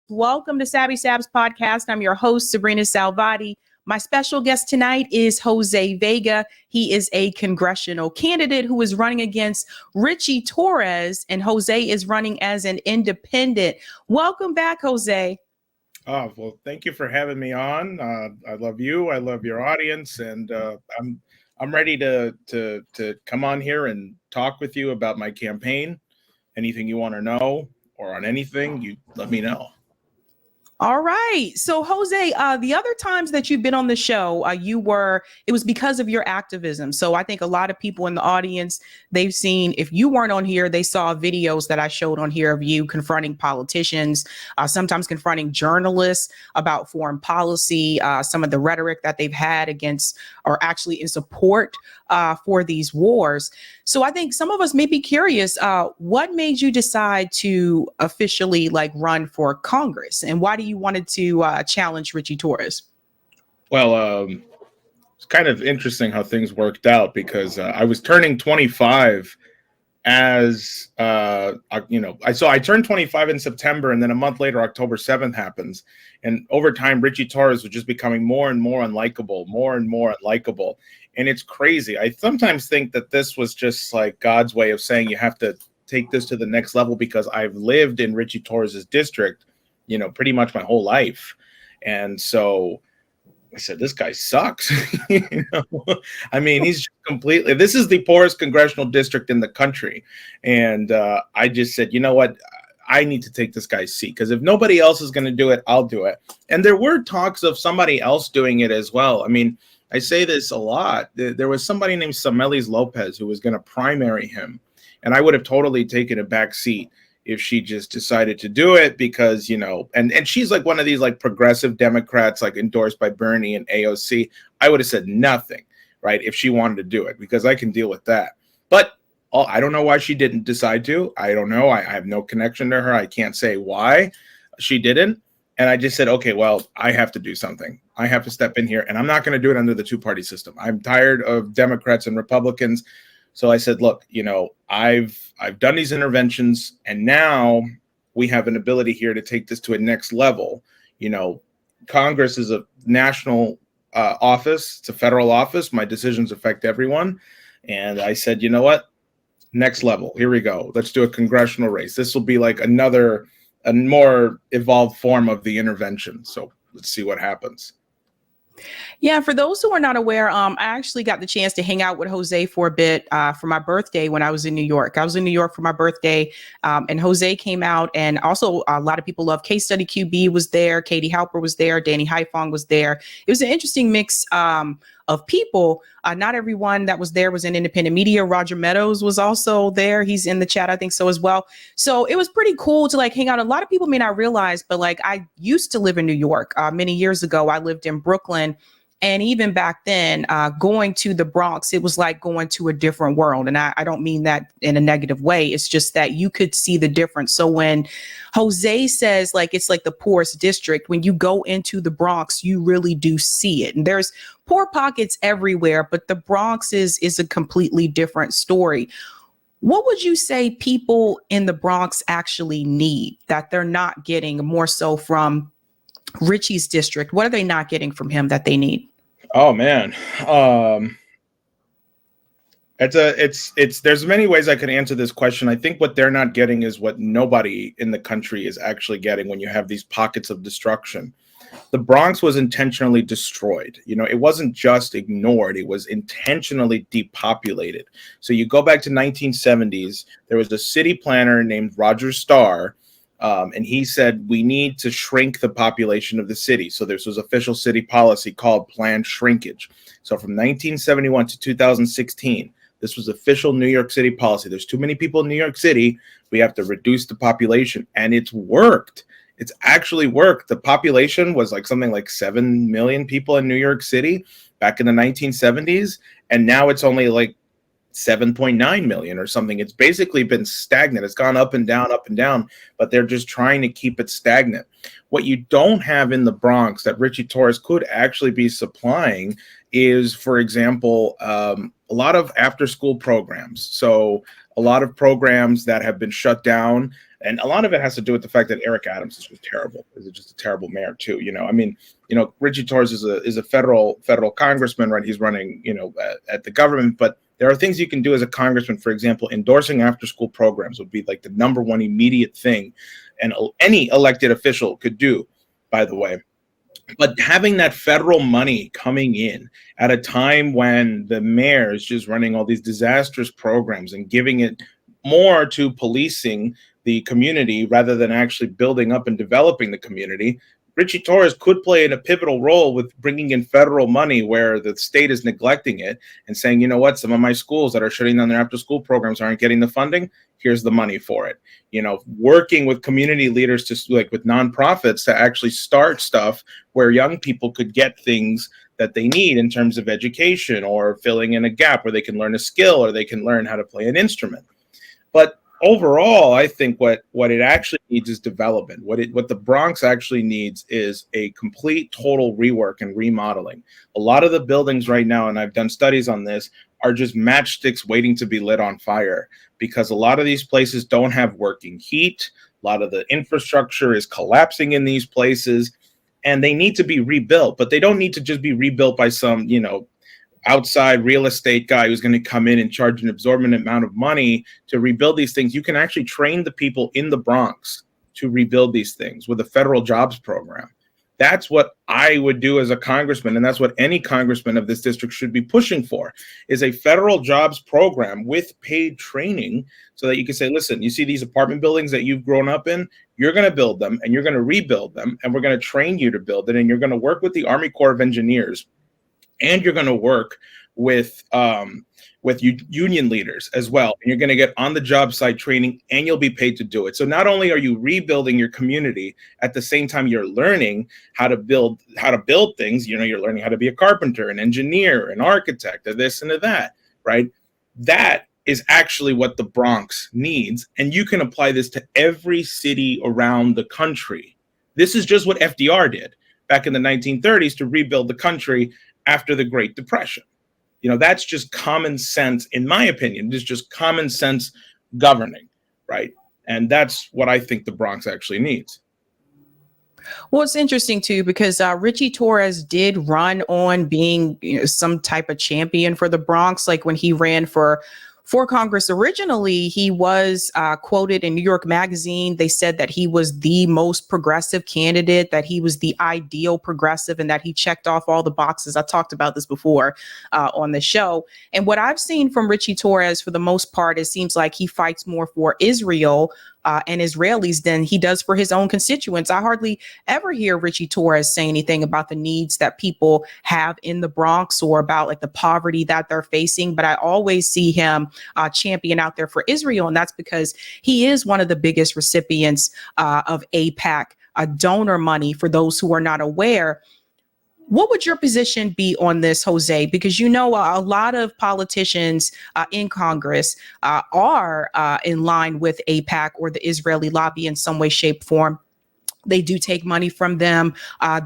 Welcome to Sabs podcast. I'm your host, sabrinasalvati. My special guest tonight is Jose Vega. He is a congressional candidate who is running against Ritchie Torres, and Jose is running as an independent. Welcome back, Jose. Oh, well, thank you for having me on. I love you. I love your audience, and I'm ready to come on here and talk with you about my campaign. Anything you want to know or on anything, you let me know. All right. So, Jose, the other times that you've been on the show, it was because of your activism. So I think a lot of people in the audience, they've seen, if you weren't on here, they saw videos that I showed on here of you confronting politicians, sometimes confronting journalists about foreign policy, some of the rhetoric that they've had against or actually in support for these wars. So I think some of us may be curious, what made you decide to officially run for Congress, and why do you wanted to challenge Ritchie Torres? Well, it's kind of interesting how things worked out because I was turning 25 as I turned 25 in September, and then a month later, October 7th happens. And over time, Ritchie Torres was just becoming more and more unlikable. And it's crazy. I sometimes think that this was just like God's way of saying you have to take this to the next level, because I've lived in Ritchie Torres's district, pretty much my whole life. And so I said, this guy sucks. I mean, he's completely, this is the poorest congressional district in the country. And I just said, you know what? I need to take this guy's seat, because if nobody else is going to do it, I'll do it. And there were talks of somebody else doing it as well. I mean, I say this a lot. There was somebody named Samelis Lopez who was going to primary him. And I would have totally taken a back seat if she just decided to do it, because, and she's like one of these like progressive Democrats, like endorsed by Bernie and AOC. I would have said nothing, right, if she wanted to do it, because I can deal with that. But I don't know why she didn't decide to. I don't know. I have no connection to her. I can't say why she didn't. And I just said, okay, well, I have to do something. I have to step in here, and I'm not going to do it under the two-party system. I'm tired of Democrats and Republicans. So I said, look, I've done these interventions, and now we have an ability here to take this to a next level. Congress is a national office. It's a federal office. My decisions affect everyone. And I said, you know what? Next level. Here we go. Let's do a congressional race. This will be like a more evolved form of the intervention. So let's see what happens. Yeah, for those who are not aware, I actually got the chance to hang out with Jose for a bit for my birthday when I was in New York. I was in New York for my birthday, and Jose came out, and also a lot of people love Case Study QB was there, Katie Halper was there, Danny Haifong was there. It was an interesting mix of people. Not everyone that was there was in independent media. Roger Meadows was also there. He's in the chat, I think so as well. So it was pretty cool to hang out. A lot of people may not realize, but I used to live in New York many years ago. I lived in Brooklyn. And even back then, going to the Bronx, it was like going to a different world. And I don't mean that in a negative way. It's just that you could see the difference. So when Jose says it's like the poorest district, when you go into the Bronx, you really do see it. And there's poor pockets everywhere, but the Bronx is a completely different story. What would you say people in the Bronx actually need that they're not getting more so from Ritchie's district? What are they not getting from him that they need? Oh man. There's many ways I could answer this question. I think what they're not getting is what nobody in the country is actually getting when you have these pockets of destruction. The Bronx was intentionally destroyed. It wasn't just ignored. It was intentionally depopulated. So you go back to 1970s, there was a city planner named Roger Starr. And he said, we need to shrink the population of the city. So this was official city policy called planned shrinkage. So from 1971 to 2016, this was official New York City policy. There's too many people in New York City. We have to reduce the population. And it's worked. It's actually worked. The population was something like 7 million people in New York City back in the 1970s. And now it's only 7.9 million or something. It's basically been stagnant. It's gone up and down, but they're just trying to keep it stagnant. What you don't have in the Bronx that Ritchie Torres could actually be supplying is, for example, a lot of after-school programs. So a lot of programs that have been shut down And a lot of it has to do with the fact that Eric Adams is just terrible. Is just a terrible mayor too. I mean, Ritchie Torres is a federal congressman, right? He's running, at the government, but there are things you can do as a congressman. For example, endorsing after school programs would be like the number one immediate thing, and any elected official could do, by the way. But having that federal money coming in at a time when the mayor is just running all these disastrous programs and giving it more to policing the community rather than actually building up and developing the community, Ritchie Torres could play in a pivotal role with bringing in federal money where the state is neglecting it and saying, you know what, some of my schools that are shutting down their after school programs aren't getting the funding. Here's the money for it. Working with community leaders with nonprofits to actually start stuff where young people could get things that they need in terms of education, or filling in a gap where they can learn a skill or they can learn how to play an instrument. But overall, I think what it actually needs is development. What the Bronx actually needs is a complete, total rework and remodeling. A lot of the buildings right now, and I've done studies on this, are just matchsticks waiting to be lit on fire, because a lot of these places don't have working heat. A lot of the infrastructure is collapsing in these places, and they need to be rebuilt. But they don't need to just be rebuilt by some, outside real estate guy who's going to come in and charge an exorbitant amount of money to rebuild these things. You can actually train the people in the Bronx to rebuild these things with a federal jobs program. That's what I would do as a congressman, and that's what any congressman of this district should be pushing for, is a federal jobs program with paid training, so that you can say, listen, you see these apartment buildings that you've grown up in, you're going to build them and you're going to rebuild them, and we're going to train you to build it, and you're going to work with the Army Corps of Engineers, and you're going to work with union leaders as well. And you're going to get on the job site training, and you'll be paid to do it. So not only are you rebuilding your community, at the same time you're learning how to build things. You're learning how to be a carpenter, an engineer, an architect, or this and that, right? That is actually what the Bronx needs. And you can apply this to every city around the country. This is just what FDR did back in the 1930s to rebuild the country after the Great Depression. That's just common sense, in my opinion. It's just common sense governing, right? And that's what I think the Bronx actually needs. Well, it's interesting too, because Ritchie Torres did run on being some type of champion for the Bronx. Like when he ran for Congress originally, he was quoted in New York Magazine. They said that he was the most progressive candidate, that he was the ideal progressive, and that he checked off all the boxes. I talked about this before on the show. And what I've seen from Ritchie Torres, for the most part, it seems like he fights more for Israel and Israelis than he does for his own constituents. I hardly ever hear Ritchie Torres say anything about the needs that people have in the Bronx, or about like the poverty that they're facing. But I always see him champion out there for Israel. And that's because he is one of the biggest recipients of AIPAC donor money. For those who are not aware, what would your position be on this, Jose? Because a lot of politicians in Congress are in line with AIPAC or the Israeli lobby in some way, shape, form. They do take money from them.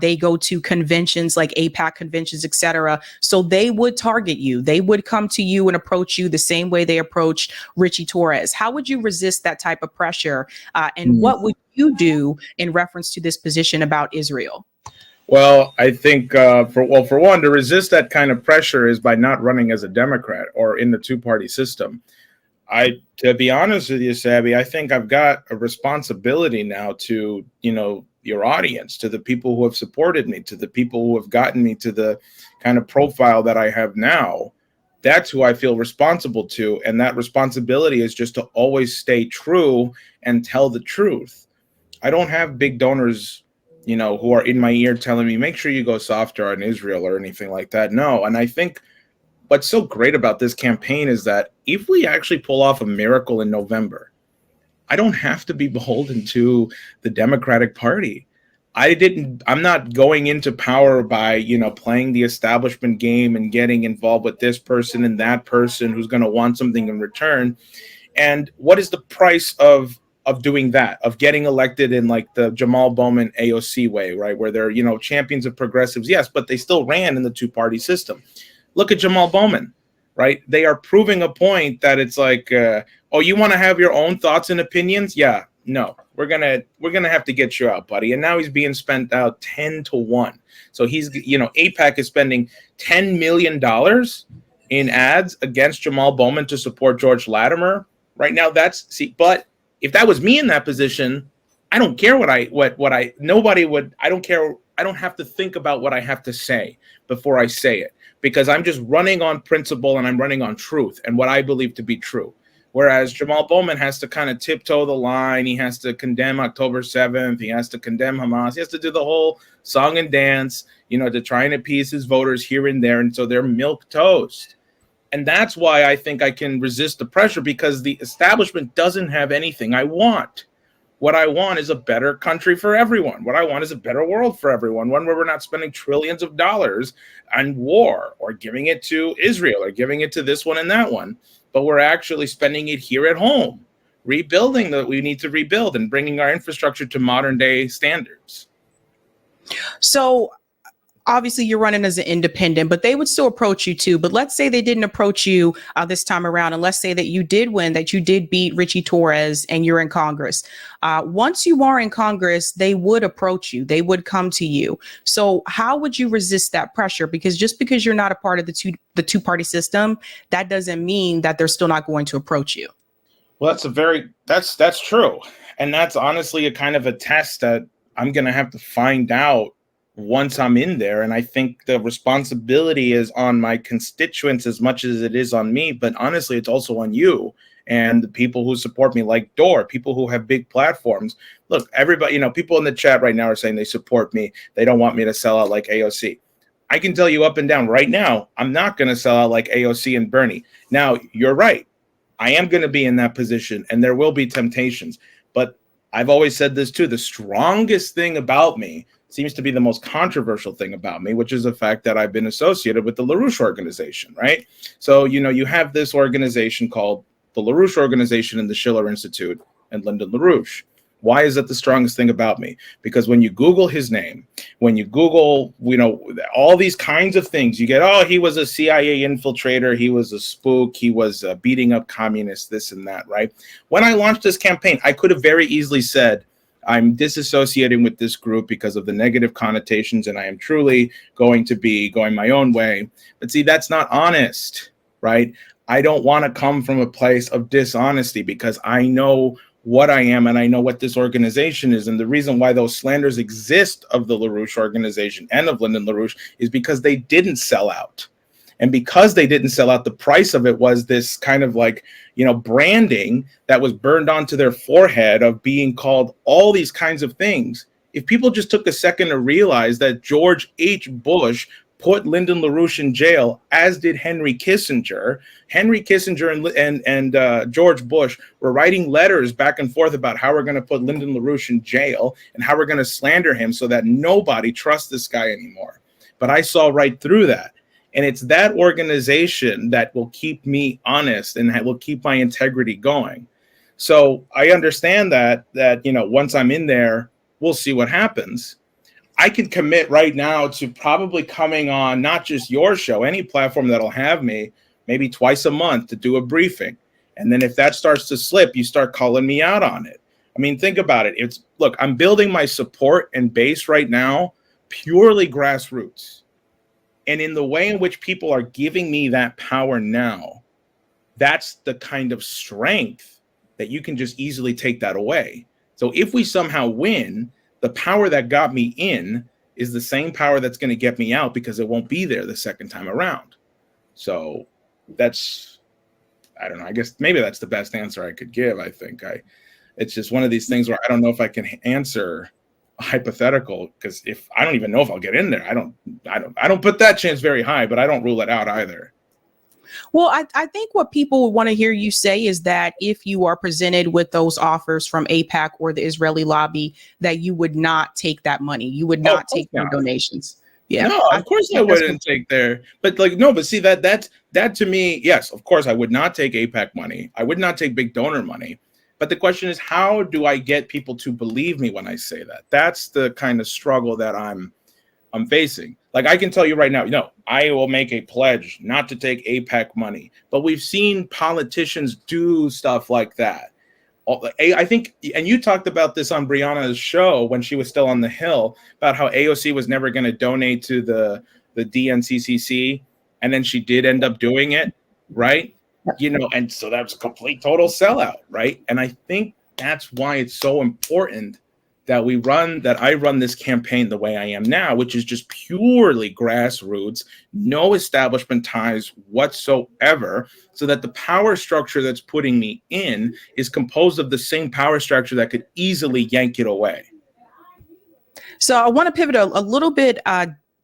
They go to conventions like AIPAC conventions, etc. So they would target you. They would come to you and approach you the same way they approached Ritchie Torres. How would you resist that type of pressure? And what would you do in reference to this position about Israel? Well, I think for one, to resist that kind of pressure is by not running as a Democrat or in the two-party system. To be honest with you, Sabby, I think I've got a responsibility now to, your audience, to the people who have supported me, to the people who have gotten me to the kind of profile that I have now. That's who I feel responsible to. And that responsibility is just to always stay true and tell the truth. I don't have big donors who are in my ear telling me, make sure you go softer on Israel or anything like that. No. And I think what's so great about this campaign is that if we actually pull off a miracle in November, I don't have to be beholden to the Democratic Party. I'm not going into power by, playing the establishment game and getting involved with this person and that person who's going to want something in return. And what is the price of doing that, of getting elected in like the Jamal Bowman AOC way, right? Where they're, champions of progressives. Yes, but they still ran in the two-party system. Look at Jamal Bowman, right? They are proving a point that it's like, you want to have your own thoughts and opinions? Yeah, no, we're gonna have to get you out, buddy. And now he's being spent out 10-1. So he's, AIPAC is spending $10 million in ads against Jamal Bowman to support George Latimer right now. But if that was me in that position, I don't care nobody would. I don't care. I don't have to think about what I have to say before I say it, because I'm just running on principle and I'm running on truth and what I believe to be true. Whereas Jamal Bowman has to kind of tiptoe the line. He has to condemn October 7th. He has to condemn Hamas. He has to do the whole song and dance, to try and appease his voters here and there. And so they're milk toast. And that's why I think I can resist the pressure, because the establishment doesn't have anything I want. What I want is a better country for everyone. What I want is a better world for everyone, one where we're not spending trillions of dollars on war or giving it to Israel or giving it to this one and that one, but we're actually spending it here at home, rebuilding that we need to rebuild and bringing our infrastructure to modern day standards. So obviously you're running as an independent, but they would still approach you too. But let's say they didn't approach you this time around, and let's say that you did win, that you did beat Ritchie Torres and you're in Congress. Once you are in Congress, they would approach you. They would come to you. So how would you resist that pressure? Because just because you're not a part of the two-party system, that doesn't mean that they're still not going to approach you. Well, that's true. And that's honestly a kind of a test that I'm going to have to find out once I'm in there. And I think the responsibility is on my constituents as much as it is on me. But honestly, it's also on you and the people who support me, like Door, people who have big platforms. Look, everybody, people in the chat right now are saying they support me. They don't want me to sell out like AOC. I can tell you up and down right now, I'm not going to sell out like AOC and Bernie. Now, you're right. I am going to be in that position and there will be temptations. But I've always said this too. The strongest thing about me seems to be the most controversial thing about me, which is the fact that I've been associated with the LaRouche organization, right? So, you have this organization called the LaRouche Organization and the Schiller Institute and Lyndon LaRouche. Why is that the strongest thing about me? Because when you Google his name, when you Google, all these kinds of things, you get, he was a CIA infiltrator, he was a spook, he was beating up communists, this and that, right? When I launched this campaign, I could have very easily said, I'm disassociating with this group because of the negative connotations, and I am truly going to be going my own way. But see, that's not honest, right? I don't want to come from a place of dishonesty because I know what I am and I know what this organization is. And the reason why those slanders exist of the LaRouche organization and of Lyndon LaRouche is because they didn't sell out. And because they didn't sell out, the price of it was this kind of like, branding that was burned onto their forehead of being called all these kinds of things. If people just took a second to realize that George H. Bush put Lyndon LaRouche in jail, as did Henry Kissinger. Henry Kissinger and George Bush were writing letters back and forth about how we're going to put Lyndon LaRouche in jail and how we're going to slander him so that nobody trusts this guy anymore. But I saw right through that. And it's that organization that will keep me honest and will keep my integrity going. So I understand that once I'm in there, we'll see what happens. I can commit right now to probably coming on not just your show, any platform that'll have me, maybe twice a month to do a briefing. And then if that starts to slip, you start calling me out on it. I mean, think about it. Look, I'm building my support and base right now, purely grassroots. And in the way in which people are giving me that power now, that's the kind of strength that you can just easily take that away. So if we somehow win, the power that got me in is the same power that's going to get me out because it won't be there the second time around. So I don't know. I guess maybe that's the best answer I could give. I think it's just one of these things where I don't know if I can answer a hypothetical, because if I don't even know if I'll get in there, I don't put that chance very high, but I don't rule it out either. Well, I think what people would want to hear you say is that if you are presented with those offers from AIPAC or the Israeli lobby, that you would not take that money. You would not take their donations. Yeah. No, of course I wouldn't take their, but see that to me, yes, of course I would not take AIPAC money. I would not take big donor money. But the question is, how do I get people to believe me when I say that? That's the kind of struggle that I'm facing. Like, I can tell you right now, I will make a pledge not to take AIPAC money. But we've seen politicians do stuff like that. I think, and you talked about this on Brianna's show when she was still on the Hill, about how AOC was never going to donate to the DNCCC, and then she did end up doing it, right? You know, and so that was a complete total sellout, right? And I think that's why it's so important that I run this campaign the way I am now, which is just purely grassroots, no establishment ties whatsoever, so that the power structure that's putting me in is composed of the same power structure that could easily yank it away. So I want to pivot a little bit,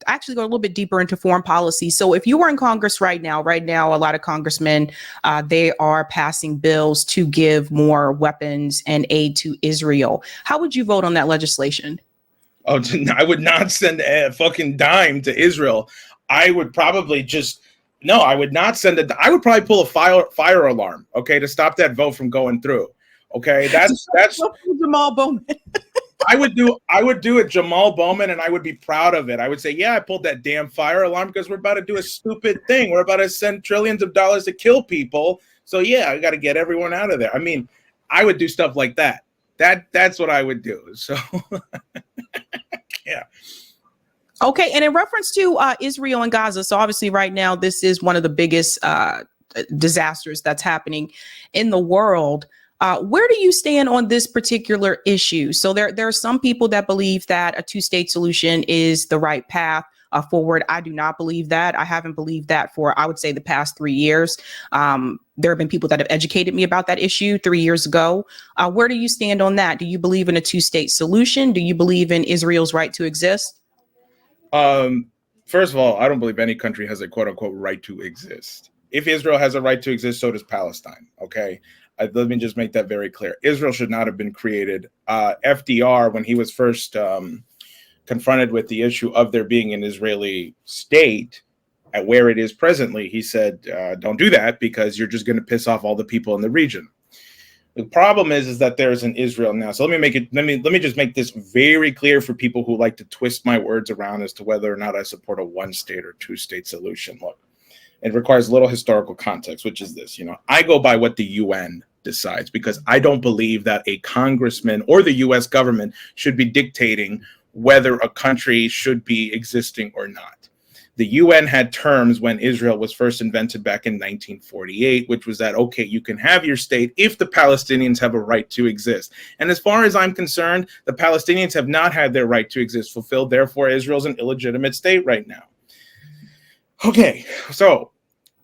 actually go a little bit deeper into foreign policy. So if you were in Congress right now, a lot of congressmen, they are passing bills to give more weapons and aid to Israel. How would you vote on that legislation? Oh, I would not send a fucking dime to Israel. I would probably I would not send it. I would probably pull a fire alarm, okay, to stop that vote from going through. Okay, that's Jamal Bowman. I would do it, Jamal Bowman, and I would be proud of it. I would say, yeah, I pulled that damn fire alarm because we're about to do a stupid thing. We're about to send trillions of dollars to kill people. So yeah, I got to get everyone out of there. I mean, I would do stuff like that. That's what I would do. So yeah. Okay, and in reference to Israel and Gaza, so obviously right now this is one of the biggest disasters that's happening in the world. Where do you stand on this particular issue? So there are some people that believe that a two-state solution is the right path forward. I do not believe that. I haven't believed that for, I would say, the past 3 years. There have been people that have educated me about that issue 3 years ago. Where do you stand on that? Do you believe in a two-state solution? Do you believe in Israel's right to exist? First of all, I don't believe any country has a quote unquote right to exist. If Israel has a right to exist, so does Palestine. Okay. Let me just make that very clear. Israel should not have been created. FDR, when he was first confronted with the issue of there being an Israeli state at where it is presently, he said, don't do that because you're just going to piss off all the people in the region. The problem is that there's an Israel now. So let me just make this very clear for people who like to twist my words around as to whether or not I support a one-state or two-state solution. Look, it requires a little historical context, which is this. You know, I go by what the UN decides because I don't believe that a congressman or the US government should be dictating whether a country should be existing or not. The UN had terms when Israel was first invented back in 1948, which was that, okay, you can have your state if the Palestinians have a right to exist. And as far as I'm concerned, the Palestinians have not had their right to exist fulfilled. Therefore, Israel's an illegitimate state right now. Okay, so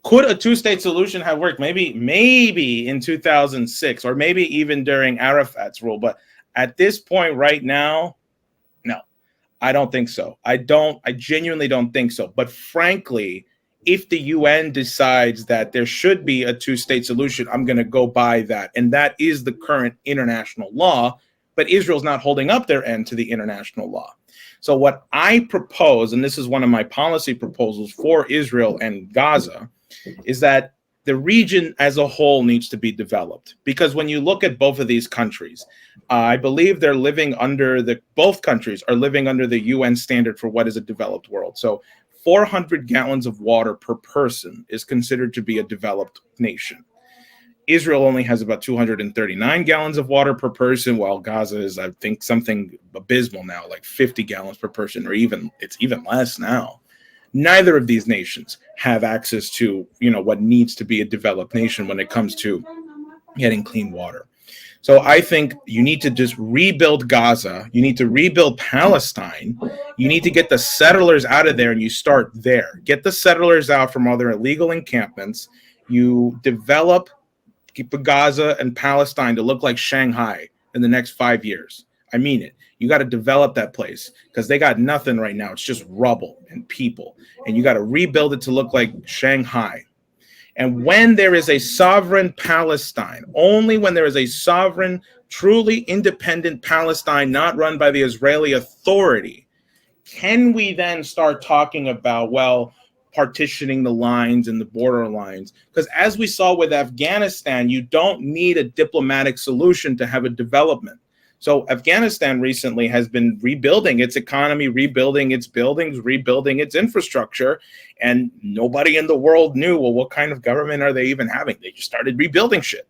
could a two-state solution have worked? Maybe in 2006, or maybe even during Arafat's rule. But at this point right now, no, I don't think so. I genuinely don't think so. But frankly, if the UN decides that there should be a two-state solution, I'm going to go by that. And that is the current international law. But Israel's not holding up their end to the international law. So what I propose, and this is one of my policy proposals for Israel and Gaza, is that the region as a whole needs to be developed. Because when you look at both of these countries, I believe both countries are living under the UN standard for what is a developed world. So 400 gallons of water per person is considered to be a developed nation. Israel only has about 239 gallons of water per person, while Gaza is, I think, something abysmal now, like 50 gallons per person, or it's even less now. Neither of these nations have access to, what needs to be a developed nation when it comes to getting clean water. So I think you need to just rebuild Gaza. You need to rebuild Palestine. You need to get the settlers out of there, and you start there. Get the settlers out from all their illegal encampments. You develop Gaza and Palestine to look like Shanghai in the next 5 years. I mean it. You got to develop that place because they got nothing right now. It's just rubble and people. And you got to rebuild it to look like Shanghai. And when there is a sovereign Palestine, only when there is a sovereign, truly independent Palestine not run by the Israeli Authority, can we then start talking about, partitioning the lines and the border lines? Because as we saw with Afghanistan, you don't need a diplomatic solution to have a development. So Afghanistan recently has been rebuilding its economy, rebuilding its buildings, rebuilding its infrastructure, and nobody in the world knew, what kind of government are they even having? They just started rebuilding shit.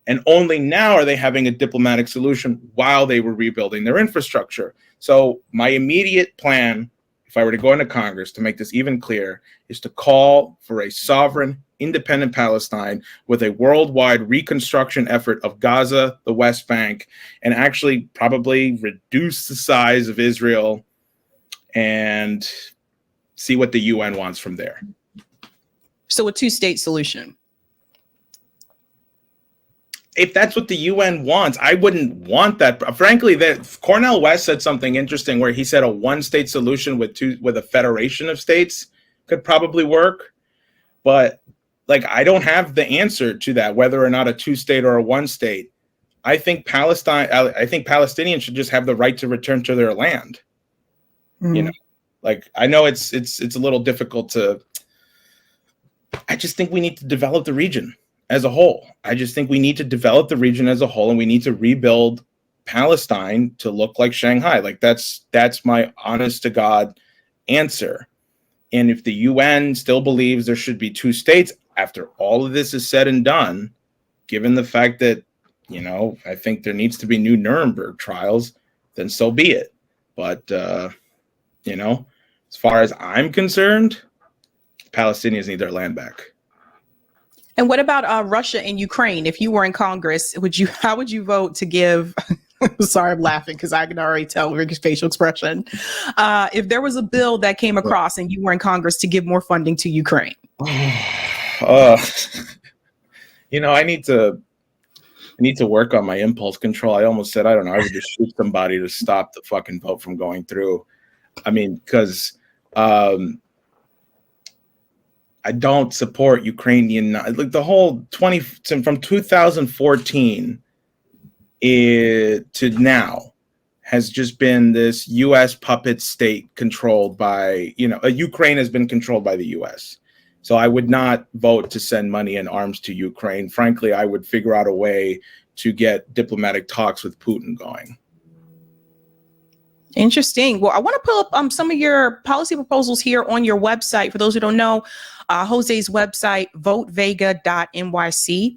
And only now are they having a diplomatic solution while they were rebuilding their infrastructure. So my immediate plan, if I were to go into Congress, to make this even clear, is to call for a sovereign, independent Palestine with a worldwide reconstruction effort of Gaza, the West Bank, and actually probably reduce the size of Israel and see what the UN wants from there. So a two-state solution. If that's what the UN wants, I wouldn't want that. Frankly, that Cornel West said something interesting where he said a one-state solution with a federation of states could probably work. But like, I don't have the answer to that, whether or not a two-state or a one-state. I think Palestinians should just have the right to return to their land. Mm-hmm. You know, like, I know it's a little difficult to. I just think we need to develop the region as a whole. I just think we need to develop the region as a whole, and we need to rebuild Palestine to look like Shanghai. Like, that's my honest to God answer. And if the UN still believes there should be two states after all of this is said and done, given the fact that, you know, I think there needs to be new Nuremberg trials, then so be it. But, you know, as far as I'm concerned, Palestinians need their land back. And what about Russia and Ukraine? If you were in Congress, how would you vote to give? Sorry, I'm laughing because I can already tell Ricky's facial expression. If there was a bill that came across and you were in Congress to give more funding to Ukraine, you know, I need to work on my impulse control. I almost said, I don't know, I would just shoot somebody to stop the fucking vote from going through. I mean, because I don't support Ukrainian, like the whole from 2014 to now has just been this U.S. puppet state controlled by, you know, Ukraine has been controlled by the U.S. So I would not vote to send money and arms to Ukraine. Frankly, I would figure out a way to get diplomatic talks with Putin going. Interesting. Well, I want to pull up some of your policy proposals here on your website. For those who don't know, Jose's website, votevega.nyc.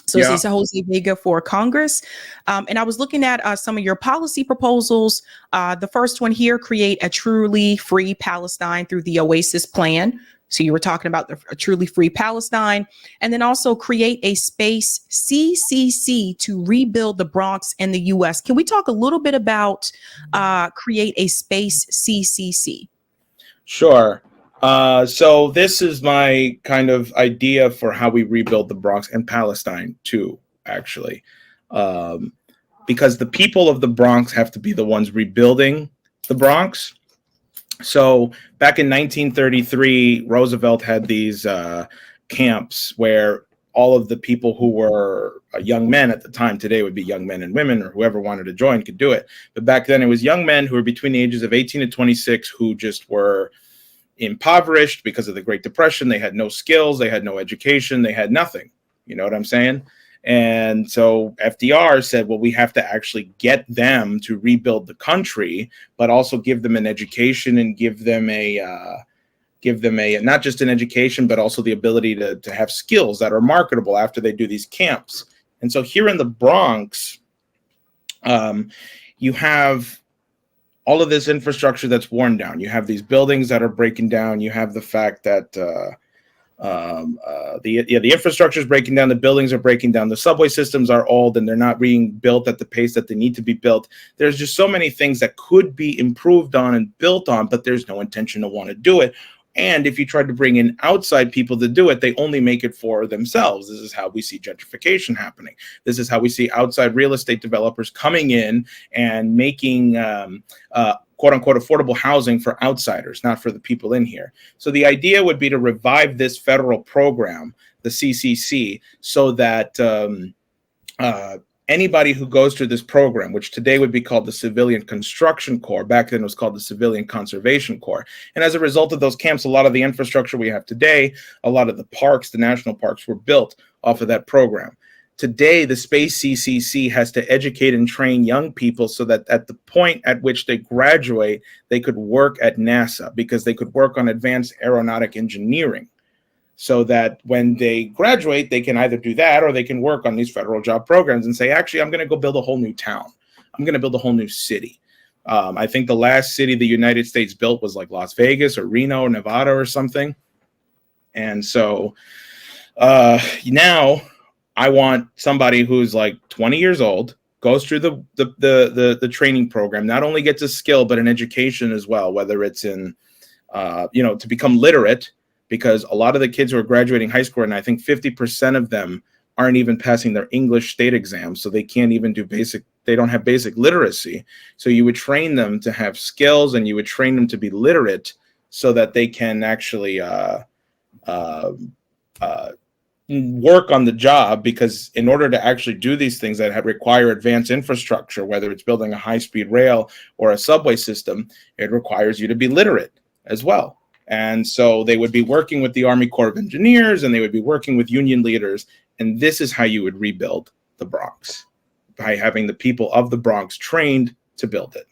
So It's Jose Vega for Congress. And I was looking at some of your policy proposals. The first one here, create a truly free Palestine through the Oasis Plan. So you were talking about a truly free Palestine, and then also create a space CCC to rebuild the Bronx and the U.S. Can we talk a little bit about create a space CCC? Sure. So this is my kind of idea for how we rebuild the Bronx and Palestine too, actually, because the people of the Bronx have to be the ones rebuilding the Bronx. So back in 1933, Roosevelt had these camps where all of the people who were young men at the time, today would be young men and women, or whoever wanted to join could do it. But back then it was young men who were between the ages of 18 and 26 who just were impoverished because of the Great Depression. They had no skills, they had no education, they had nothing. You know what I'm saying? And so FDR said, well, we have to actually get them to rebuild the country, but also give them an education and give them a not just an education, but also the ability to have skills that are marketable after they do these camps. And so here in the Bronx, you have all of this infrastructure that's worn down. You have these buildings that are breaking down. You have the fact that the infrastructure is breaking down, the buildings are breaking down, the subway systems are old and they're not being built at the pace that they need to be built. There's just so many things that could be improved on and built on, but there's no intention to want to do it. And if you try to bring in outside people to do it, they only make it for themselves. This is how we see gentrification happening. This is how we see outside real estate developers coming in and making quote unquote affordable housing for outsiders, not for the people in here. So the idea would be to revive this federal program, the CCC, so that anybody who goes through this program, which today would be called the Civilian Construction Corps, back then it was called the Civilian Conservation Corps. And as a result of those camps, a lot of the infrastructure we have today, a lot of the parks, the national parks, were built off of that program. Today, the Space CCC has to educate and train young people so that at the point at which they graduate, they could work at NASA because they could work on advanced aeronautic engineering. so that when they graduate, they can either do that or they can work on these federal job programs and say, actually, I'm going to go build a whole new town. I'm going to build a whole new city. I think the last city the United States built was like Las Vegas or Reno or Nevada or something. And so now I want somebody who's like 20 years old, goes through the training program, not only gets a skill, but an education as well, whether it's in, to become literate, because a lot of the kids who are graduating high school, and I think 50% of them aren't even passing their English state exams. So they can't even do they don't have basic literacy. So you would train them to have skills, and you would train them to be literate so that they can actually work on the job, because in order to actually do these things that require advanced infrastructure, whether it's building a high-speed rail or a subway system, it requires you to be literate as well. And so they would be working with the Army Corps of Engineers, and they would be working with union leaders. And this is how you would rebuild the Bronx, by having the people of the Bronx trained to build it.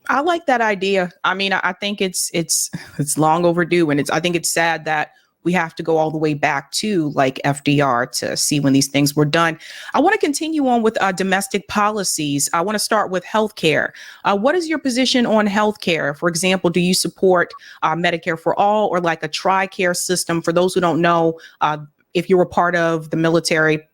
I like that idea. I mean, I think it's long overdue, and I think it's sad that we have to go all the way back to like FDR to see when these things were done. I want to continue on with domestic policies. I want to start with healthcare. What is your position on healthcare? For example, do you support Medicare for all, or like a TRICARE system? For those who don't know, if you were part of the military,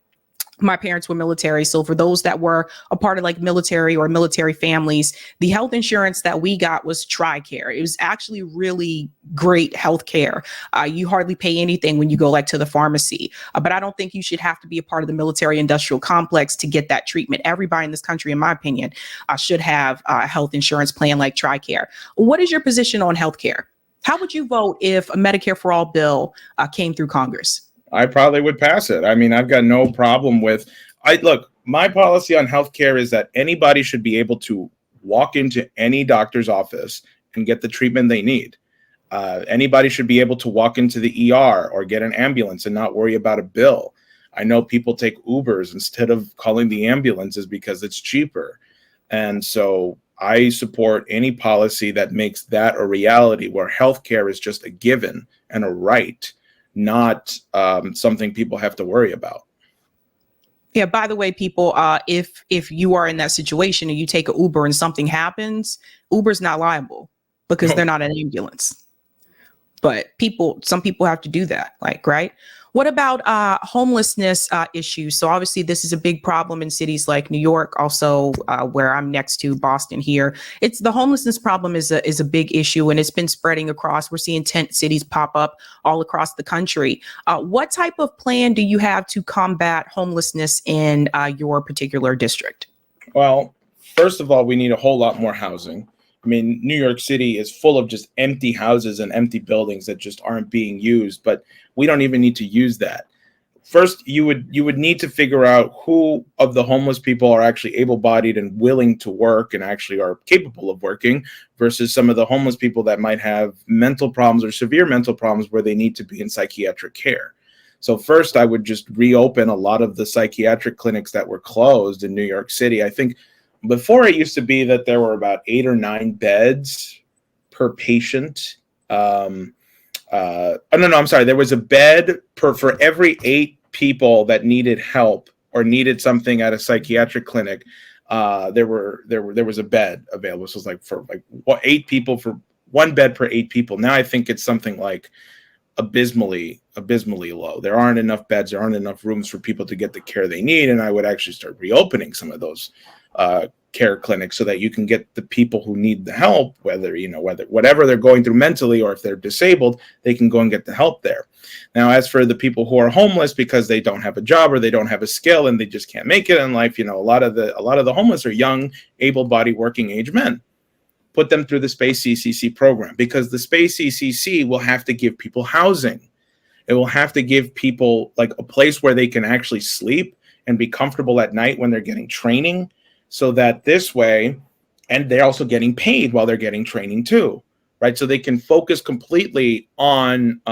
my parents were military. So for those that were a part of like military or military families, the health insurance that we got was TRICARE. It was actually really great health care. You hardly pay anything when you go like to the pharmacy, but I don't think you should have to be a part of the military industrial complex to get that treatment. Everybody in this country, in my opinion, should have a health insurance plan like TRICARE. What is your position on healthcare? How would you vote if a Medicare for all bill came through Congress? I probably would pass it. I mean, I've got no problem with, look, my policy on healthcare is that anybody should be able to walk into any doctor's office and get the treatment they need. Anybody should be able to walk into the ER or get an ambulance and not worry about a bill. I know people take Ubers instead of calling the ambulances because it's cheaper. And so I support any policy that makes that a reality, where healthcare is just a given and a right, not something people have to worry about. Yeah, by the way, people, if you are in that situation and you take an Uber and something happens, Uber's not liable because they're not an ambulance. But some people have to do that, like, right? What about homelessness issues? So obviously this is a big problem in cities like New York, also where I'm next to Boston here. It's the homelessness problem is a big issue, and it's been spreading across. We're seeing tent cities pop up all across the country. What type of plan do you have to combat homelessness in your particular district? Well, first of all, we need a whole lot more housing. I mean, New York City is full of just empty houses and empty buildings that just aren't being used, but we don't even need to use that. First, you would need to figure out who of the homeless people are actually able-bodied and willing to work and actually are capable of working, versus some of the homeless people that might have mental problems or severe mental problems where they need to be in psychiatric care. So first, I would just reopen a lot of the psychiatric clinics that were closed in New York City. I think before, it used to be that there were about 8 or 9 beds per patient. I'm sorry. There was a bed for every 8 people that needed help or needed something at a psychiatric clinic. There was a bed available. So it's like 8 people for 1 bed per 8 people. Now I think it's something like abysmally low. There aren't enough beds. There aren't enough rooms for people to get the care they need. And I would actually start reopening some of those care clinics so that you can get the people who need the help, whether whatever they're going through mentally, or if they're disabled, they can go and get the help there. Now, as for the people who are homeless because they don't have a job or they don't have a skill and they just can't make it in life, a lot of the homeless are young, able-bodied, working-age men. Put them through the Space CCC program, because the Space CCC will have to give people housing. It will have to give people like a place where they can actually sleep and be comfortable at night when they're getting training, so that this way, and they're also getting paid while they're getting training too, right? So they can focus completely on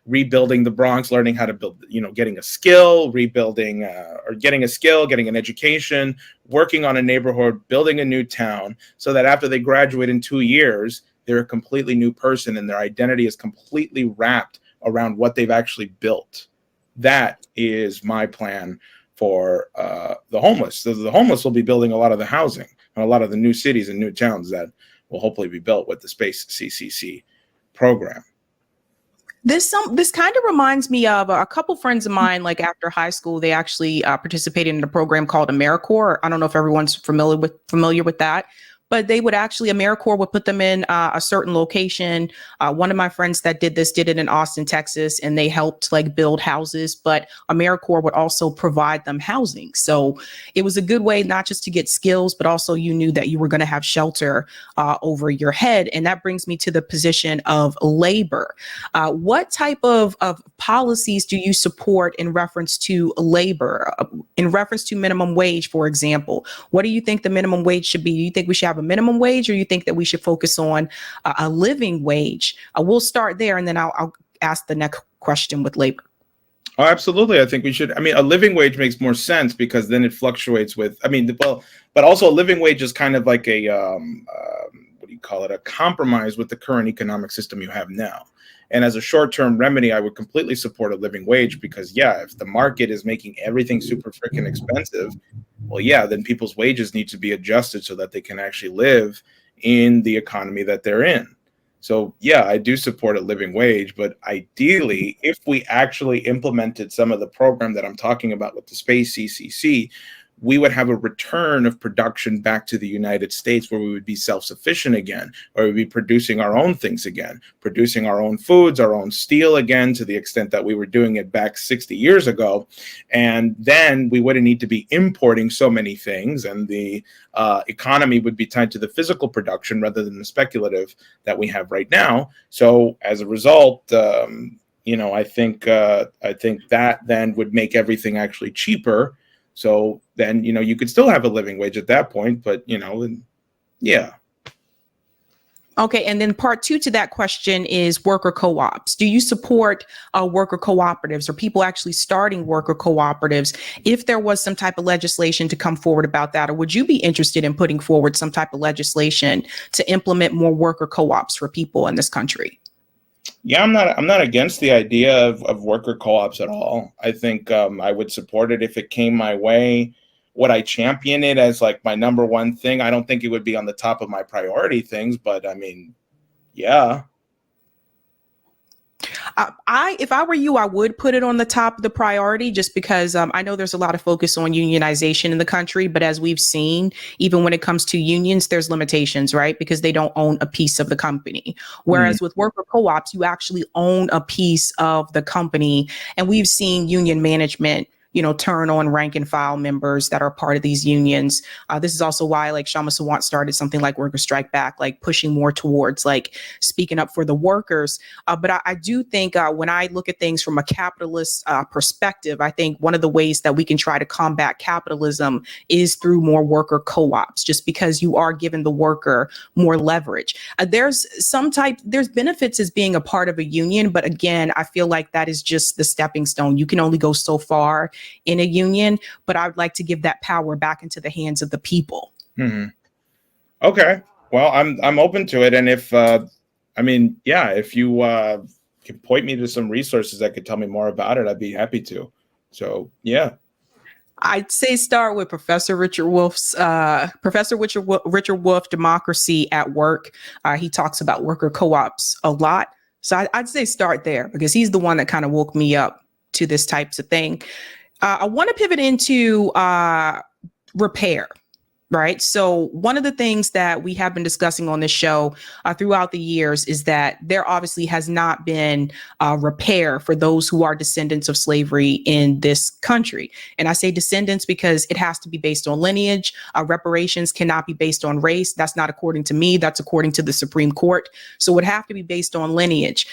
rebuilding the Bronx, learning how to build, getting a skill, getting an education, working on a neighborhood, building a new town, so that after they graduate in 2 years, they're a completely new person and their identity is completely wrapped around what they've actually built. That is my plan for the homeless. The homeless will be building a lot of the housing and a lot of the new cities and new towns that will hopefully be built with the Space CCC program. This kind of reminds me of a couple friends of mine. Like after high school, they actually participated in a program called AmeriCorps. I don't know if everyone's familiar with that. But they would actually, AmeriCorps would put them in a certain location. One of my friends that did this did it in Austin, Texas, and they helped like build houses. But AmeriCorps would also provide them housing. So it was a good way not just to get skills, but also you knew that you were going to have shelter over your head. And that brings me to the position of labor. What type of policies do you support in reference to labor, in reference to minimum wage, for example? What do you think the minimum wage should be? Do you think we should have a minimum wage, or you think that we should focus on a living wage? We'll start there, and then I'll ask the next question with labor. Oh, absolutely. I think we should. I mean, a living wage makes more sense because then it fluctuates with, I mean, well, but also a living wage is kind of like a, what do you call it? A compromise with the current economic system you have now. And as a short-term remedy, I would completely support a living wage because, yeah, if the market is making everything super freaking expensive, well, yeah, then people's wages need to be adjusted so that they can actually live in the economy that they're in. So, yeah, I do support a living wage, but ideally, if we actually implemented some of the program that I'm talking about with the Space CCC, we would have a return of production back to the United States where we would be self-sufficient again, or we'd be producing our own things again, producing our own foods, our own steel again, to the extent that we were doing it back 60 years ago. And then we wouldn't need to be importing so many things, and the economy would be tied to the physical production rather than the speculative that we have right now. So as a result, you know, I think that then would make everything actually cheaper. So then, you know, you could still have a living wage at that point, but, you know, and yeah. Okay. And then part two to that question is worker co-ops. Do you support worker cooperatives or people actually starting worker cooperatives if there was some type of legislation to come forward about that? Or would you be interested in putting forward some type of legislation to implement more worker co-ops for people in this country? Yeah, I'm not against the idea of worker co-ops at all. I think I would support it if it came my way. Would I champion it as like my number one thing? I don't think it would be on the top of my priority things, but I mean, yeah. If I were you, I would put it on the top of the priority just because I know there's a lot of focus on unionization in the country. But as we've seen, even when it comes to unions, there's limitations, right? Because they don't own a piece of the company. Whereas with worker co-ops, you actually own a piece of the company. And we've seen union management, you know, turn on rank and file members that are part of these unions. This is also why like Shama Sawant started something like Worker Strike Back, like pushing more towards like speaking up for the workers. But I do think when I look at things from a capitalist perspective, I think one of the ways that we can try to combat capitalism is through more worker co-ops, just because you are giving the worker more leverage. There's benefits as being a part of a union. But again, I feel like that is just the stepping stone. You can only go so far in a union, but I would like to give that power back into the hands of the people. Mm-hmm. Okay. Well, I'm open to it. And if, I mean, yeah, if you can point me to some resources that could tell me more about it, I'd be happy to. So, yeah. I'd say start with Professor Richard Wolff's Richard Wolff, Democracy at Work. He talks about worker co-ops a lot. So I'd say start there because he's the one that kind of woke me up to this types of thing. I want to pivot into repair, right? So one of the things that we have been discussing on this show throughout the years is that there obviously has not been repair for those who are descendants of slavery in this country. And I say descendants because it has to be based on lineage. Reparations cannot be based on race. That's not according to me. That's according to the Supreme Court. So it would have to be based on lineage.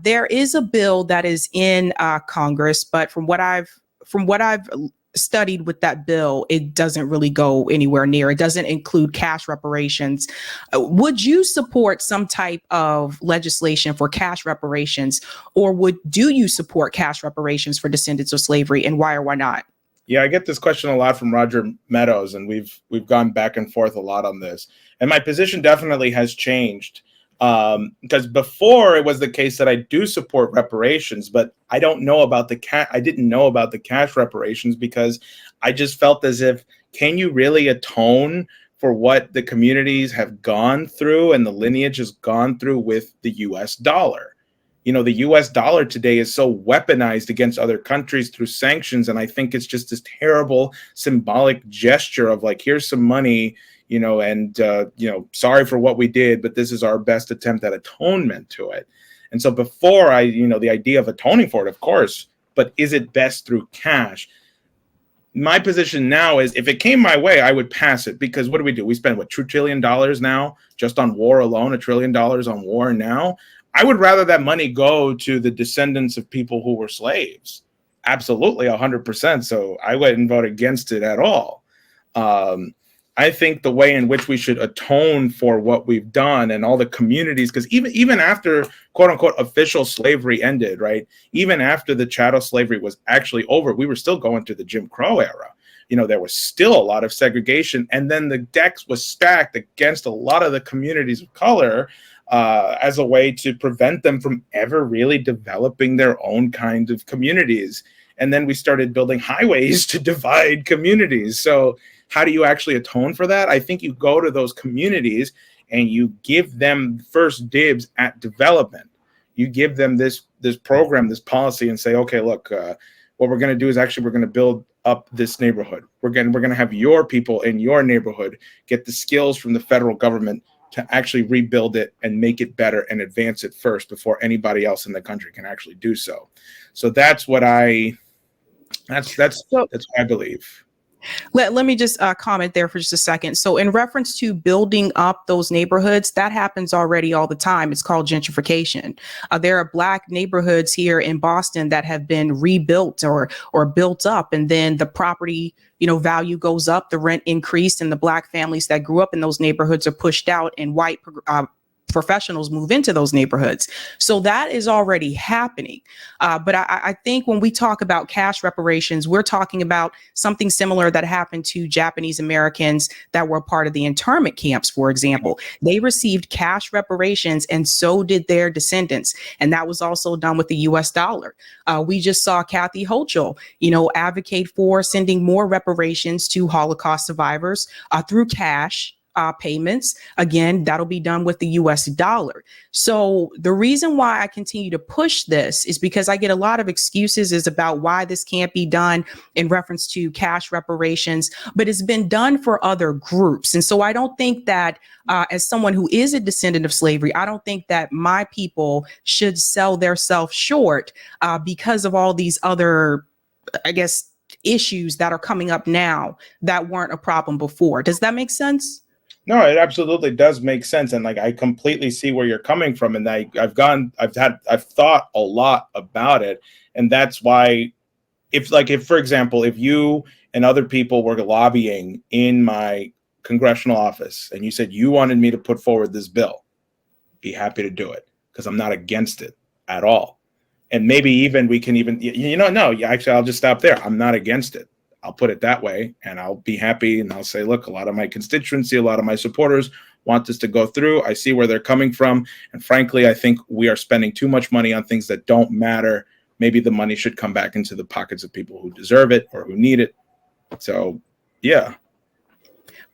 There is a bill that is in Congress, but from what I've studied with that bill, it doesn't really go anywhere near. It doesn't include cash reparations. Would you support some type of legislation for cash reparations, or do you support cash reparations for descendants of slavery, and why or why not? Yeah, I get this question a lot from Roger Meadows, and we've gone back and forth a lot on this. And my position definitely has changed. Because before it was the case that I do support reparations, but I don't know about I didn't know about the cash reparations because I just felt as if, can you really atone for what the communities have gone through and the lineage has gone through with the US dollar? You know, the US dollar today is so weaponized against other countries through sanctions. And I think it's just this terrible symbolic gesture of like, here's some money, you know, and, you know, sorry for what we did, but this is our best attempt at atonement to it. And so before you know, the idea of atoning for it, of course, but is it best through cash? My position now is if it came my way, I would pass it because what do? We spend, what, $2 trillion now just on war alone, $1 trillion on war now. I would rather that money go to the descendants of people who were slaves. Absolutely, 100%. So I wouldn't vote against it at all. I think the way in which we should atone for what we've done and all the communities, because even after quote unquote official slavery ended, right? Even after the chattel slavery was actually over, we were still going through the Jim Crow era. You know, there was still a lot of segregation, and then the deck was stacked against a lot of the communities of color as a way to prevent them from ever really developing their own kind of communities. And then we started building highways to divide communities. So how do you actually atone for that? I think you go to those communities and you give them first dibs at development. You give them this program, this policy, and say, okay, look, what we're going to do is actually we're going to build up this neighborhood. We're going to have your people in your neighborhood get the skills from the federal government to actually rebuild it and make it better and advance it first before anybody else in the country can actually do so. So that's what that's what I believe. Let me just comment there for just a second. So in reference to building up those neighborhoods, that happens already all the time. It's called gentrification. There are Black neighborhoods here in Boston that have been rebuilt or built up, and then the property, you know, value goes up, the rent increased, and the Black families that grew up in those neighborhoods are pushed out, and white professionals move into those neighborhoods. So that is already happening. But I think when we talk about cash reparations, we're talking about something similar that happened to Japanese Americans that were part of the internment camps, for example. They received cash reparations, and so did their descendants. And that was also done with the US dollar. We just saw Kathy Hochul, you know, advocate for sending more reparations to Holocaust survivors through cash payments. Again, that'll be done with the US dollar. So the reason why I continue to push this is because I get a lot of excuses is about why this can't be done in reference to cash reparations, but it's been done for other groups. And so I don't think that as someone who is a descendant of slavery, I don't think that my people should sell their self short because of all these other, I guess, issues that are coming up now that weren't a problem before. Does that make sense? No, it absolutely does make sense. And like, I completely see where you're coming from. And I've thought a lot about it. And that's why if, for example, if you and other people were lobbying in my congressional office and you said you wanted me to put forward this bill, be happy to do it because I'm not against it at all. And maybe even we can even, actually, I'll just stop there. I'm not against it. I'll put it that way, and I'll be happy, and I'll say, look, a lot of my constituency, a lot of my supporters want this to go through. I see where they're coming from, and frankly, I think we are spending too much money on things that don't matter. Maybe the money should come back into the pockets of people who deserve it or who need it. So, yeah.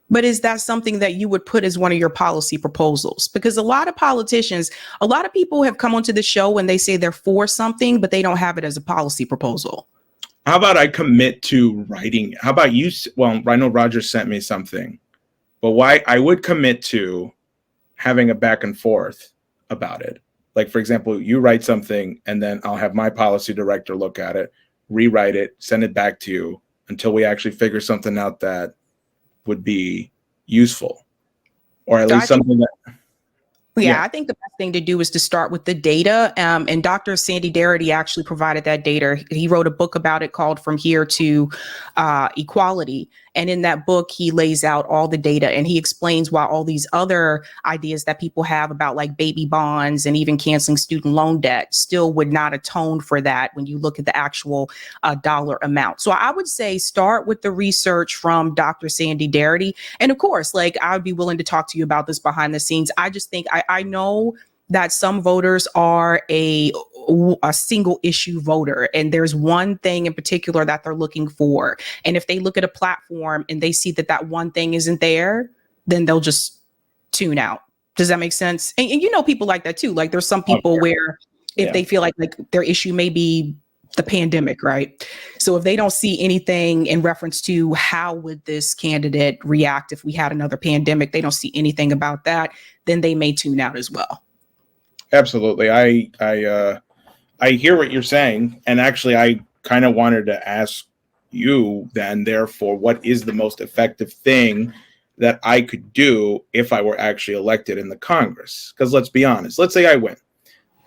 But is that something that you would put as one of your policy proposals? Because a lot of politicians, a lot of people have come onto the show and they say they're for something, but they don't have it as a policy proposal. How about I commit to writing? How about you? Well, I know Roger sent me something, but why I would commit to having a back and forth about it. Like, for example, you write something and then I'll have my policy director look at it, rewrite it, send it back to you until we actually figure something out that would be useful, or at least something that. Yeah, I think the best thing to do is to start with the data. And Dr. Sandy Darity actually provided that data. He wrote a book about it called From Here to Equality. And in that book, he lays out all the data and he explains why all these other ideas that people have about like baby bonds and even canceling student loan debt still would not atone for that when you look at the actual dollar amount. So I would say start with the research from Dr. Sandy Darity. And of course, like I would be willing to talk to you about this behind the scenes. I just think I know that some voters are a single issue voter. And there's one thing in particular that they're looking for. And if they look at a platform and they see that that one thing isn't there, then they'll just tune out. Does that make sense? And you know, people like that too. Like there's some people where if they feel like their issue may be the pandemic, right? So if they don't see anything in reference to how would this candidate react if we had another pandemic, they don't see anything about that, then they may tune out as well. Absolutely. I hear what you're saying. And actually, I kind of wanted to ask you then, therefore, what is the most effective thing that I could do if I were actually elected in the Congress? Because let's be honest, let's say I win.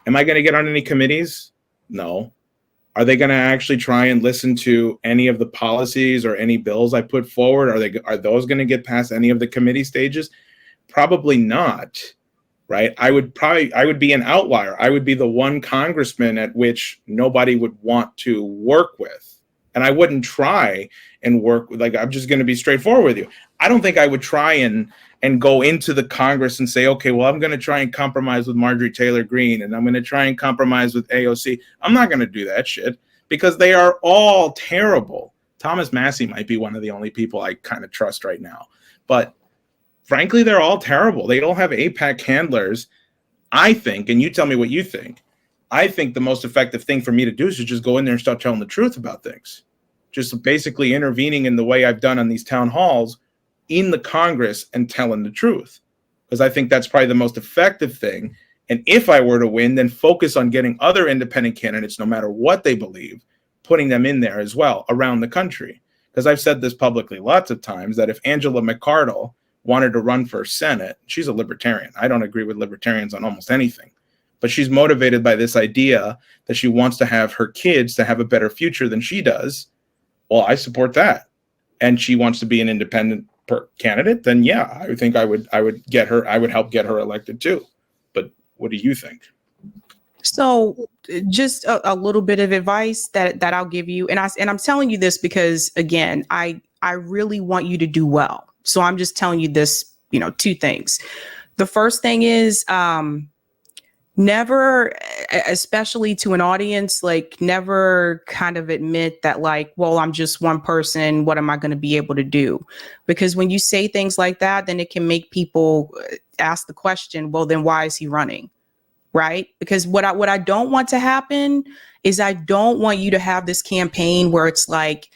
Am I going to get on any committees? No. Are they going to actually try and listen to any of the policies or any bills I put forward? Are those going to get past any of the committee stages? Probably not. Right? I would be an outlier. I would be the one congressman at which nobody would want to work with. And I wouldn't try and work with, like, I'm just going to be straightforward with you. I don't think I would try and go into the Congress and say, okay, well, I'm going to try and compromise with Marjorie Taylor Greene and I'm going to try and compromise with AOC. I'm not going to do that shit because they are all terrible. Thomas Massey might be one of the only people I kind of trust right now. But frankly, they're all terrible. They don't have AIPAC handlers. I think, and you tell me what you think, I think the most effective thing for me to do is to just go in there and start telling the truth about things. Just basically intervening in the way I've done on these town halls in the Congress and telling the truth. Because I think that's probably the most effective thing. And if I were to win, then focus on getting other independent candidates, no matter what they believe, putting them in there as well around the country. Because I've said this publicly lots of times that if Angela McArdle wanted to run for Senate, she's a libertarian. I don't agree with libertarians on almost anything, but she's motivated by this idea that she wants to have her kids to have a better future than she does. Well, I support that. And she wants to be an independent candidate, then yeah, I think I would help get her elected too. But what do you think? So just a little bit of advice that I'll give you. And I'm telling you this because again, I really want you to do well. So I'm just telling you this, two things. The first thing is never, especially to an audience, like never kind of admit that like, well, I'm just one person. What am I going to be able to do? Because when you say things like that, then it can make people ask the question, well, then why is he running? Right? Because what I don't want to happen is I don't want you to have this campaign where it's like,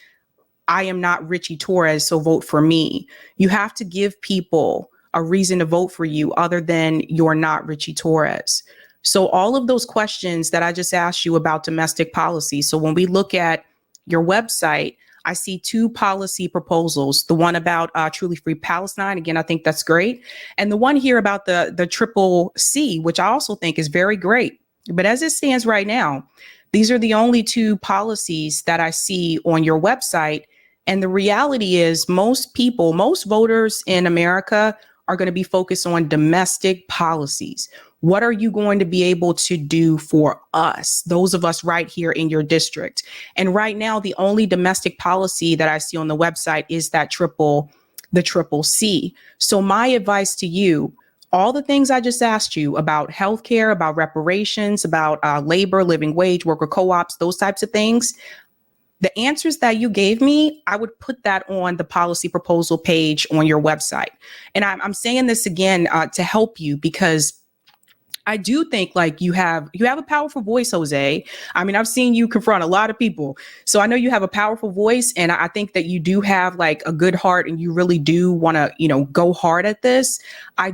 I am not Ritchie Torres, so vote for me. You have to give people a reason to vote for you other than you're not Ritchie Torres. So all of those questions that I just asked you about domestic policy. So when we look at your website, I see two policy proposals, the one about truly free Palestine. Again, I think that's great. And the one here about the triple C, which I also think is very great. But as it stands right now, these are the only two policies that I see on your website. And the reality is most voters in America are going to be focused on domestic policies. What are you going to be able to do for us, those of us right here in your district? And right now, the only domestic policy that I see on the website is the triple C. So my advice to you, all the things I just asked you about healthcare, about reparations, about labor, living wage, worker co-ops, those types of things, the answers that you gave me, I would put that on the policy proposal page on your website. And I'm saying this again to help you because I do think like you have a powerful voice, Jose. I mean, I've seen you confront a lot of people. So I know you have a powerful voice and I think that you do have like a good heart and you really do want to, go hard at this. I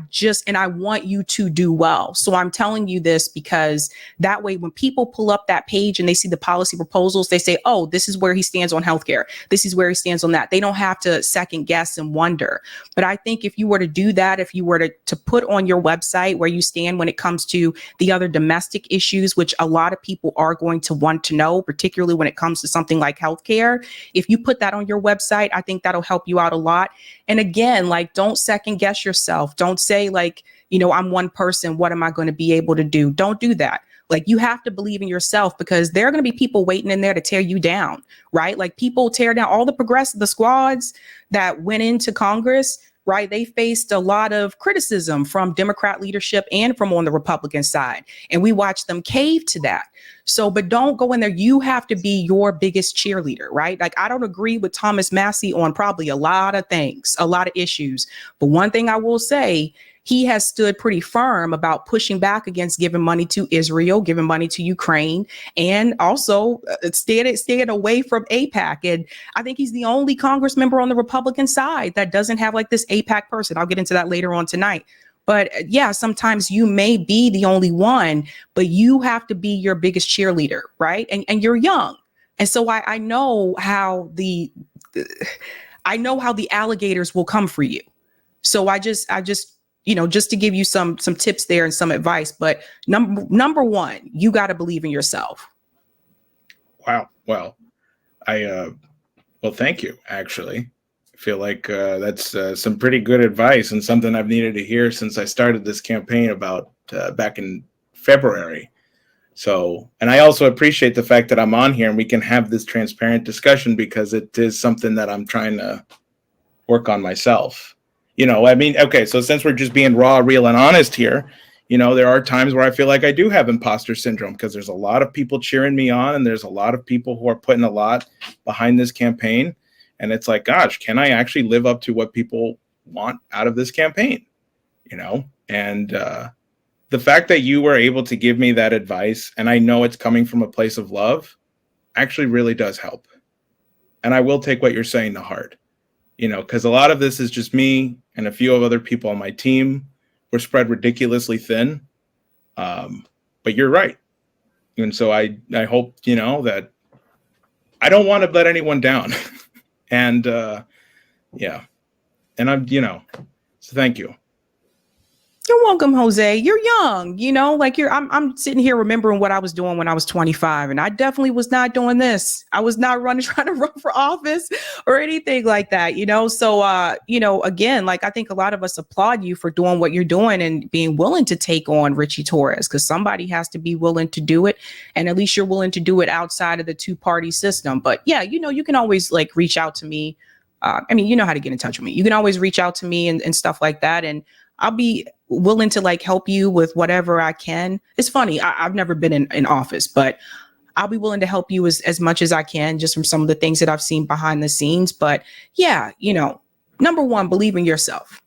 want you to do well. So I'm telling you this because that way, when people pull up that page and they see the policy proposals, they say, oh, this is where he stands on healthcare. This is where he stands on that. They don't have to second guess and wonder. But I think if you were to do that, if you were to put on your website where you stand when it comes comes to the other domestic issues, which a lot of people are going to want to know, particularly when it comes to something like healthcare. If you put that on your website, I think that'll help you out a lot. And again, like, don't second guess yourself. Don't say like, I'm one person. What am I going to be able to do? Don't do that. Like, you have to believe in yourself, because there are going to be people waiting in there to tear you down, right? Like, people tear down all the squads that went into Congress, right? They faced a lot of criticism from Democrat leadership and from on the Republican side. And we watched them cave to that. So, but don't go in there. You have to be your biggest cheerleader, right? Like, I don't agree with Thomas Massie on probably a lot of things, a lot of issues. But one thing I will say, he has stood pretty firm about pushing back against giving money to Israel, giving money to Ukraine, and also staying away from AIPAC. And I think he's the only Congress member on the Republican side that doesn't have like this AIPAC person. I'll get into that later on tonight. But yeah, sometimes you may be the only one, but you have to be your biggest cheerleader, right? And you're young. And so I know how the alligators will come for you. So I just just to give you some tips there and some advice. But number one, you got to believe in yourself. Wow. Well, thank you. Actually, I feel like that's some pretty good advice, and something I've needed to hear since I started this campaign about back in February. So, and I also appreciate the fact that I'm on here and we can have this transparent discussion, because it is something that I'm trying to work on myself. Okay, so since we're just being raw, real, and honest here, there are times where I feel like I do have imposter syndrome, because there's a lot of people cheering me on, and there's a lot of people who are putting a lot behind this campaign. And it's like, gosh, can I actually live up to what people want out of this campaign? And the fact that you were able to give me that advice, and I know it's coming from a place of love, actually really does help. And I will take what you're saying to heart. Because a lot of this is just me and a few of other people on my team. We're spread ridiculously thin. But you're right. And so I hope, that I don't want to let anyone down. And yeah. And I'm, so thank you. You're welcome, Jose. You're young, I'm sitting here remembering what I was doing when I was 25, and I definitely was not doing this. I was not trying to run for office or anything like that, So, again, like, I think a lot of us applaud you for doing what you're doing and being willing to take on Ritchie Torres, because somebody has to be willing to do it. And at least you're willing to do it outside of the two-party system. But yeah, you can always like reach out to me. You know how to get in touch with me. You can always reach out to me and stuff like that. And I'll be willing to like help you with whatever I can. It's funny. I've never been in office, but I'll be willing to help you as much as I can, just from some of the things that I've seen behind the scenes. But yeah, number one, believe in yourself.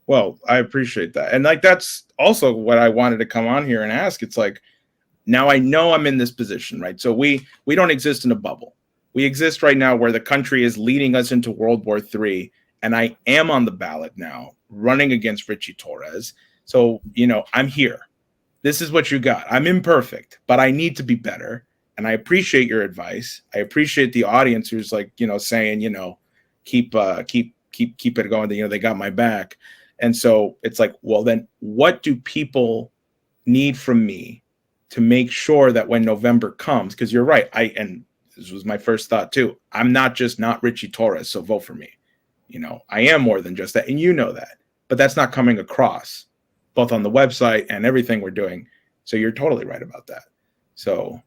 Well, I appreciate that. And like, that's also what I wanted to come on here and ask. It's like, now I know I'm in this position, right? So we don't exist in a bubble. We exist right now where the country is leading us into World War III. And I am on the ballot now, running against Ritchie Torres. So, I'm here. This is what you got. I'm imperfect, but I need to be better. And I appreciate your advice. I appreciate the audience who's like, saying, keep it going. They got my back. And so it's like, well, then what do people need from me to make sure that when November comes, because you're right. And this was my first thought too. I'm not Ritchie Torres. So vote for me. I am more than just that. And that, but that's not coming across both on the website and everything we're doing. So you're totally right about that. So,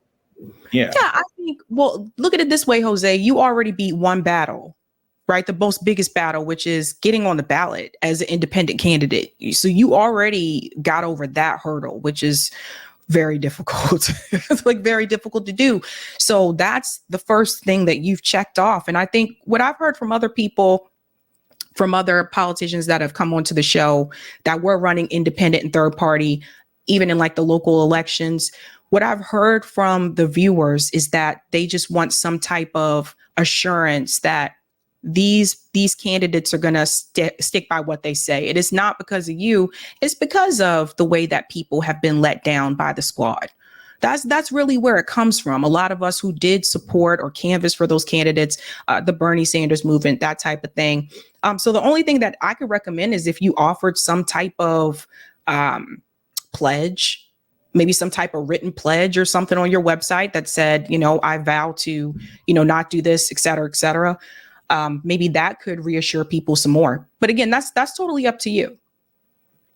yeah. Yeah, I think, well, look at it this way, Jose, you already beat one battle, right? The most biggest battle, which is getting on the ballot as an independent candidate. So you already got over that hurdle, which is very difficult. It's like very difficult to do. So that's the first thing that you've checked off. And I think what I've heard from other people, from other politicians that have come onto the show that were running independent and third party, even in like the local elections, what I've heard from the viewers is that they just want some type of assurance that these candidates are going to stick by what they say. It is not because of you. It's because of the way that people have been let down by the squad. That's really where it comes from. A lot of us who did support or canvass for those candidates, the Bernie Sanders movement, that type of thing. So the only thing that I could recommend is if you offered some type of pledge, maybe some type of written pledge or something on your website that said, I vow to, not do this, et cetera, et cetera. Maybe that could reassure people some more. But again, that's totally up to you.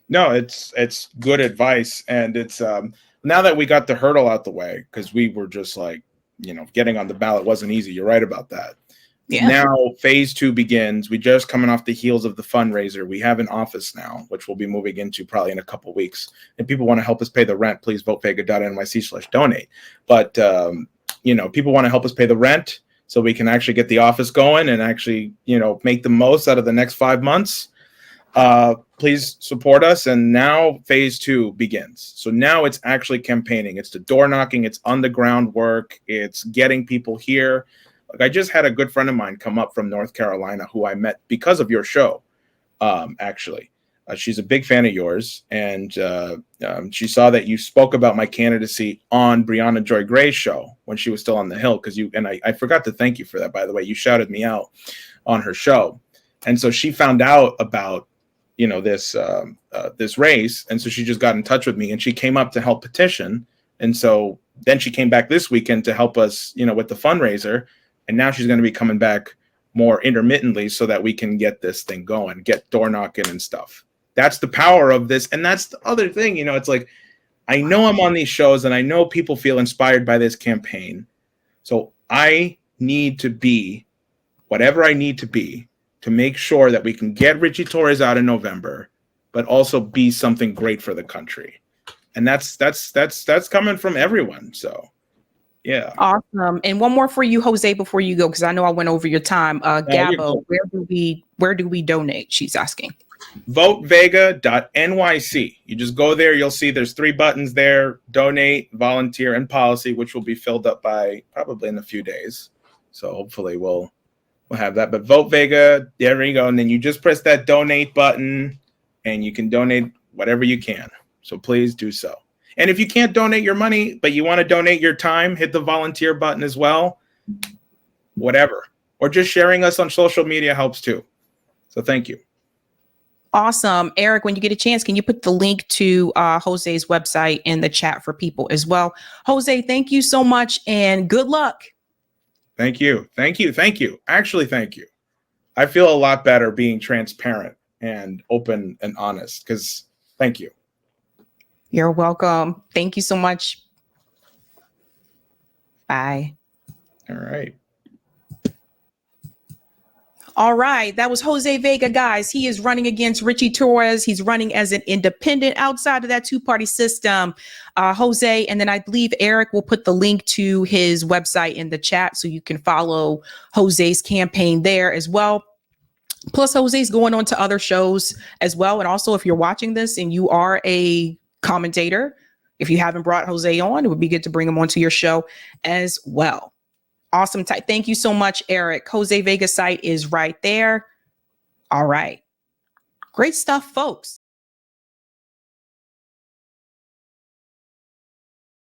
No, it's good advice. And it's now that we got the hurdle out the way, because we were just like, getting on the ballot wasn't easy. You're right about that. Yeah. Now phase 2 begins. We just coming off the heels of the fundraiser. We have an office now, which we'll be moving into probably in a couple of weeks. And people want to help us pay the rent, please vote vega.nyc/donate. But people want to help us pay the rent so we can actually get the office going and actually, make the most out of the next 5 months. Please support us. And now phase 2 begins. So now it's actually campaigning. It's the door knocking. It's on the ground work. It's getting people here. Like, I just had a good friend of mine come up from North Carolina who I met because of your show. Actually, she's a big fan of yours, and she saw that you spoke about my candidacy on Brianna Joy Gray's show when she was still on the Hill. I forgot to thank you for that, by the way. You shouted me out on her show, and so she found out about this race, and so she just got in touch with me, and she came up to help petition, and so then she came back this weekend to help us, with the fundraiser. And now she's going to be coming back more intermittently so that we can get this thing going, get door knocking and stuff. That's the power of this. And that's the other thing, it's like, I know I'm on these shows and I know people feel inspired by this campaign. So I need to be whatever I need to be to make sure that we can get Ritchie Torres out in November, but also be something great for the country. And that's coming from everyone. So. Yeah. Awesome. And one more for you, Jose, before you go, because I know I went over your time. Gabo, where do we donate? She's asking. VoteVega.nyc. You just go there. You'll see there's 3 buttons there: donate, volunteer, and policy, which will be filled up by probably in a few days. So hopefully we'll have that. But Vote Vega, there you go. And then you just press that donate button and you can donate whatever you can. So please do so. And if you can't donate your money, but you want to donate your time, hit the volunteer button as well. Whatever. Or just sharing us on social media helps too. So thank you. Awesome. Eric, when you get a chance, can you put the link to Jose's website in the chat for people as well? Jose, thank you so much and good luck. Thank you. Thank you. Thank you. Actually, thank you. I feel a lot better being transparent and open and honest because thank you. You're welcome. Thank you so much. Bye. All right. All right. That was Jose Vega, guys. He is running against Ritchie Torres. He's running as an independent outside of that 2-party system. Jose, and then I believe Eric will put the link to his website in the chat so you can follow Jose's campaign there as well. Plus, Jose's going on to other shows as well. And also, if you're watching this and you are a commentator, if you haven't brought Jose on, it would be good to bring him onto your show as well. Awesome. Thank you so much, Eric. Jose Vega's site is right there. All right. Great stuff, folks.